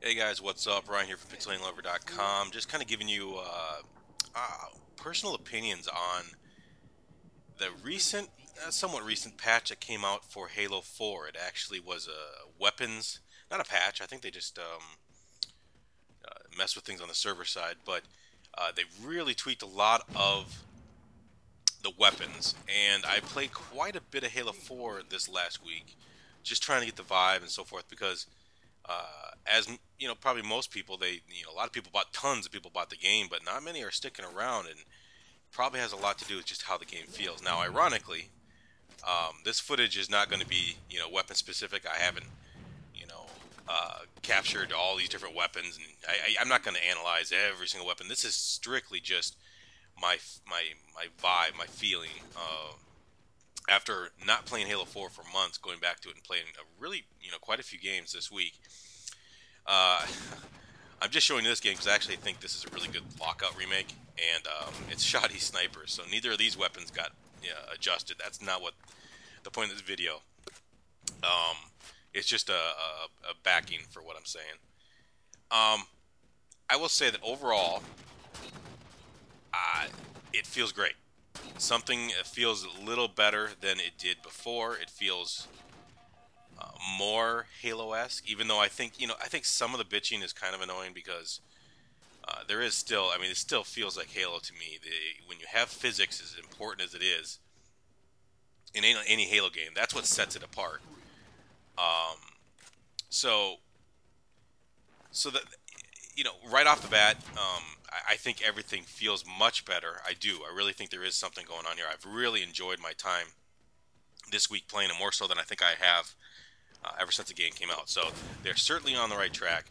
Hey guys, what's up? Ryan here from PixelatingLover.com. Just kind of giving you personal opinions on the recent, somewhat recent patch that came out for Halo 4. It actually was a weapons, not a patch. I think they just messed with things on the server side, but they really tweaked a lot of the weapons. And I played quite a bit of Halo 4 this last week, just trying to get the vibe and so forth because as you know, probably most people, a lot of people tons of people bought the game, but not many are sticking around, and probably has a lot to do with just how the game feels. Now, ironically, this footage is not going to be, weapon specific. I haven't, captured all these different weapons, and I'm not going to analyze every single weapon. This is strictly just my vibe, my feeling. After not playing Halo 4 for months, going back to it and playing quite a few games this week. Uh, I'm just showing you this game because I actually think this is a really good Lockout remake, and it's shoddy snipers. So neither of these weapons got adjusted. That's not what the point of this video. It's just a backing for what I'm saying. I will say that overall, it feels great. Something feels a little better than it did before. It feels more Halo-esque, even though I think some of the bitching is kind of annoying because there is still, it still feels like Halo to me. When you have physics as important as it is in any Halo game, that's what sets it apart. So that right off the bat, I think everything feels much better. I do. I really think there is something going on here. I've really enjoyed my time this week playing it, more so than I think I have ever since the game came out. So they're certainly on the right track.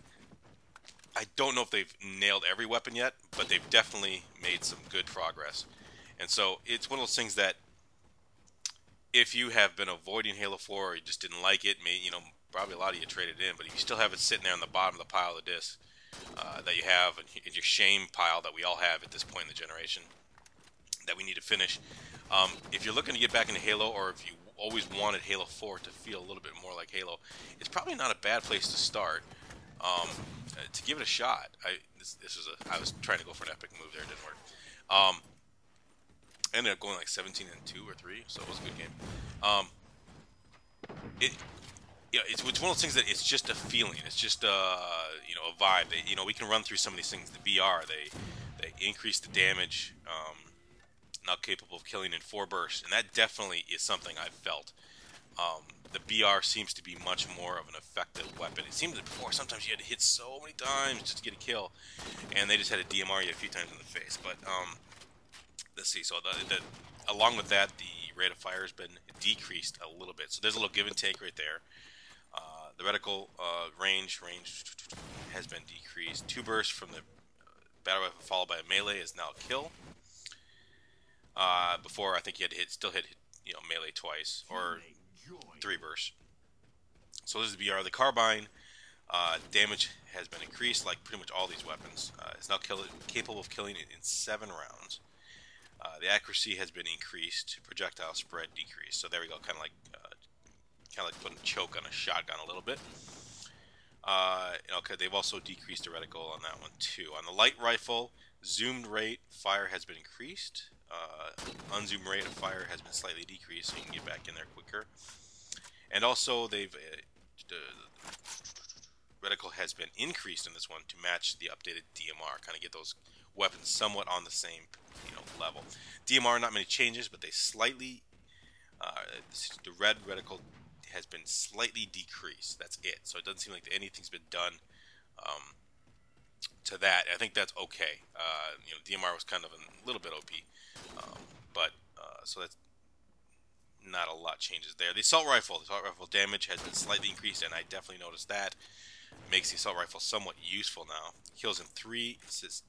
I don't know if they've nailed every weapon yet, but they've definitely made some good progress. And so it's one of those things that if you have been avoiding Halo 4 or you just didn't like it, probably a lot of you traded in, but if you still have it sitting there on the bottom of the pile of discs that you have, and your shame pile that we all have at this point in the generation that we need to finish, if you're looking to get back into Halo, or if you always wanted Halo 4 to feel a little bit more like Halo, it's probably not a bad place to start. To give it a shot. I was trying to go for an epic move there, it didn't work. I ended up going like 17-2 or 3, so it was a good game. It's one of those things that it's just a feeling. It's just a vibe. We can run through some of these things. The BR, they increase the damage. Now capable of killing in 4 bursts, and that definitely is something I've felt. The BR seems to be much more of an effective weapon. It seemed that before sometimes you had to hit so many times just to get a kill, and they just had to DMR you a few times in the face. But let's see. So along with that, the rate of fire has been decreased a little bit. So there's a little give and take right there. The reticle range has been decreased. 2 bursts from the battle rifle followed by a melee is now a kill. Before I think you had to still hit melee twice, or 3 bursts. So this is the BR. The carbine damage has been increased, like pretty much all these weapons. It's now capable of killing it in 7 rounds. The accuracy has been increased. Projectile spread decreased. So there we go, kind of like putting a choke on a shotgun a little bit. Okay, they've also decreased the reticle on that one too. On the light rifle, zoomed rate fire has been increased. Unzoomed rate of fire has been slightly decreased, so you can get back in there quicker. And also, the reticle has been increased in this one to match the updated DMR, kind of get those weapons somewhat on the same level. DMR, not many changes, but they slightly the red reticle has been slightly decreased. That's it. So it doesn't seem like anything's been done to that. I think that's okay. DMR was kind of a little bit OP, so that's not a lot changes there. The assault rifle damage has been slightly increased, and I definitely noticed that. Makes the assault rifle somewhat useful now.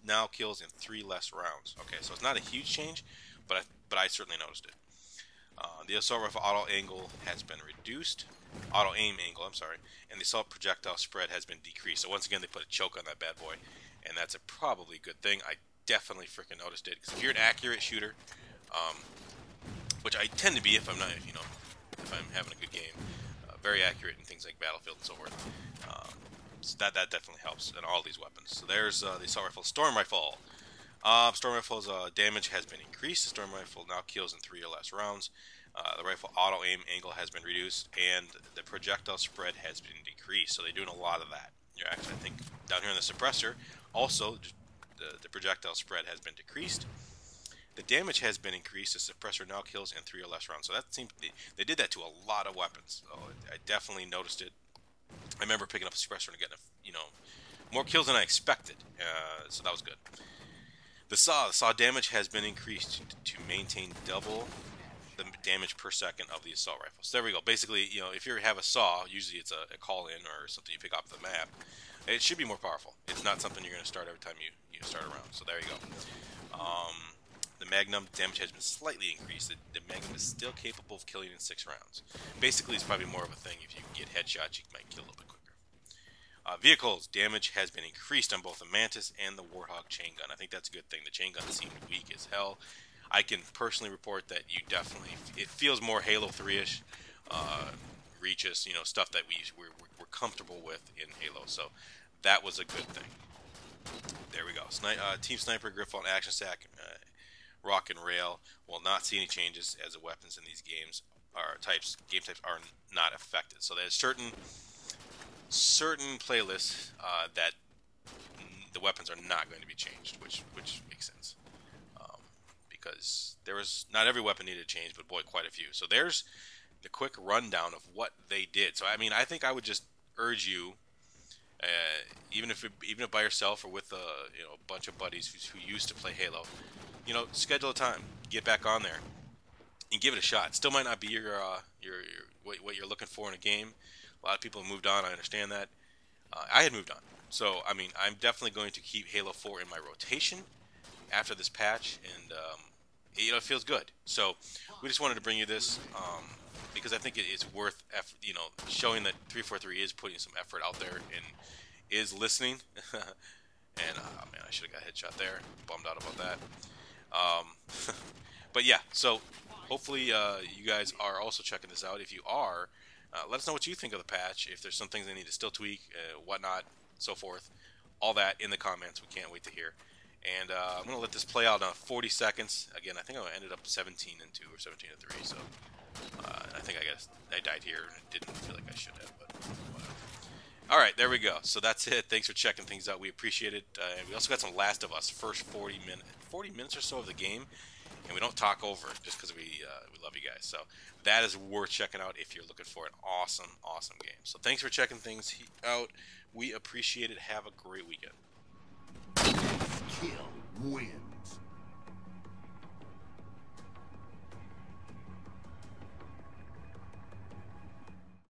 Now kills in 3 less rounds. Okay, so it's not a huge change, but I certainly noticed it. The assault rifle auto angle has been reduced. Auto aim angle, I'm sorry. And the assault projectile spread has been decreased. So once again, they put a choke on that bad boy, and that's a probably good thing. I definitely freaking noticed it, because if you're an accurate shooter, which I tend to be if I'm not, if I'm having a good game, very accurate in things like Battlefield and so forth. So that definitely helps in all these weapons. So there's the assault rifle, storm rifle. Storm rifle's damage has been increased. The storm rifle now kills in 3 or less rounds. The rifle auto aim angle has been reduced, and the projectile spread has been decreased. So they're doing a lot of that. You're actually, I think, down here in the suppressor, also the projectile spread has been decreased. The damage has been increased. The suppressor now kills in 3 or less rounds. So that seems they did that to a lot of weapons. So I definitely noticed it. I remember picking up a suppressor and getting more kills than I expected. So that was good. The saw damage has been increased to maintain double the damage per second of the assault rifle. So there we go. Basically, if you have a saw, usually it's a call-in or something you pick off the map. It should be more powerful. It's not something you're going to start every time you start a round. So there you go. The Magnum damage has been slightly increased. The Magnum is still capable of killing in 6 rounds. Basically, it's probably more of a thing. If you can get headshots, you might kill a little bit quicker. Vehicles damage has been increased on both the Mantis and the Warthog chain gun. I think that's a good thing. The chain gun seemed weak as hell. I can personally report that it feels more Halo 3-ish, reaches, stuff that we're comfortable with in Halo. So that was a good thing. There we go. Team Sniper, Griffon, Action Sack, Rock and Rail will not see any changes as the weapons in these game types are not affected. So there's certain playlists that the weapons are not going to be changed, which makes sense, because not every weapon needed to change, but boy, quite a few. So there's the quick rundown of what they did. So I mean, I think I would just urge you, even if by yourself or with a bunch of buddies who used to play Halo, schedule a time, get back on there, and give it a shot. It still might not be what you're looking for in a game. A lot of people have moved on. I understand that. I had moved on. So, I mean, I'm definitely going to keep Halo 4 in my rotation after this patch, and it feels good. So, we just wanted to bring you this because I think it's worth showing that 343 is putting some effort out there and is listening. And oh man, I should have got a headshot there. Bummed out about that. But yeah, so hopefully you guys are also checking this out. If you are, let us know what you think of the patch. If there's some things they need to still tweak, whatnot, so forth. All that in the comments. We can't wait to hear. And I'm going to let this play out now 40 seconds. Again, I think I ended up 17-2 or 17-3. So I think I died here and didn't feel like I should have, but whatever. All right, there we go. So that's it. Thanks for checking things out. We appreciate it. We also got some Last of Us, first 40 minutes or so of the game, and we don't talk over it just because we love you guys. So that is worth checking out if you're looking for an awesome, awesome game. So thanks for checking things out. We appreciate it. Have a great weekend. Kill, win.